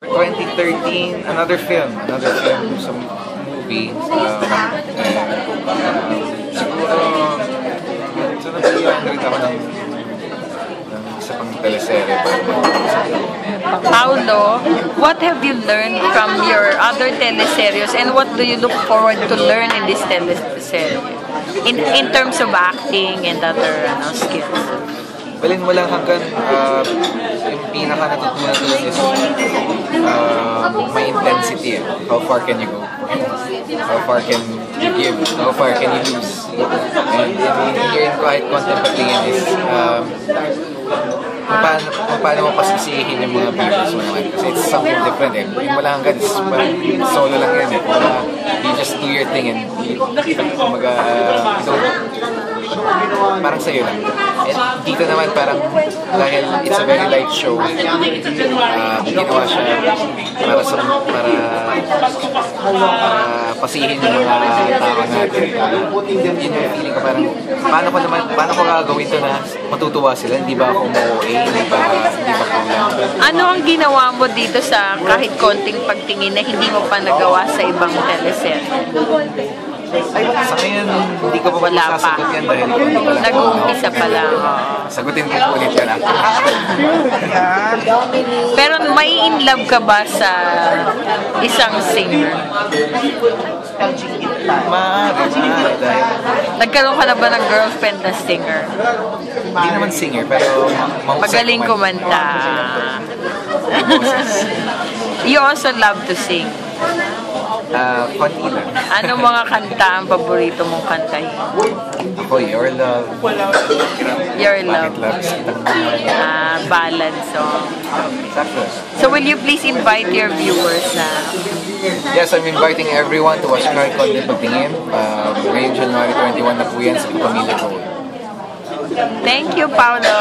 2013, another film, some movie. Siguro, so nabigyan rin ako ng isa pang teleserye para Paulo, what have you learned from your other teleseries and what do you look forward to learn in this teleserye? In terms of acting and other skills? Balin mo lang hanggang yung pinaka natutunan ko is my intensity. How far can you go? How far can you give? How far can you lose? And here in Quiet Content Patingin is paano mo pasisihin yung mga viewers mo naman. Kasi it's something different eh. Yung wala hanggang solo lang yan eh. You just do your thing and parang sa'yo lang. And dito naman parang dahil it's a very light show, ginawa siya para pasihin yung mga tao natin. Yun yung feeling ko parang paano ko gagawin ito na matutuwa sila? Hindi ba ako mo-OA? Hindi ba kulang? Ano ang ginawa mo dito sa kahit konting pagtingin na hindi mo pa nagawa sa ibang teleserye? Sa ngayon, hindi ko pa masasagot yan dahil nag-uumpisa pa lang. Sagutin ko po ulit ka na. Pero may in love ka ba sa isang singer? Maaari dahil nagkaroon ka na ba ng girlfriend na singer? Hindi naman singer, pero magaling kumanta. You also love to sing? Konti lang. Anong mga kanta ang paborito mong kantahin? Ako, Your Love. Your Love. Ballad song. So will you please invite your viewers na? Yes, I'm inviting everyone to watch Quiet Content Patingin. Ngayong January 21 na po yan sa Pamilya Gold. Thank you, Paulo.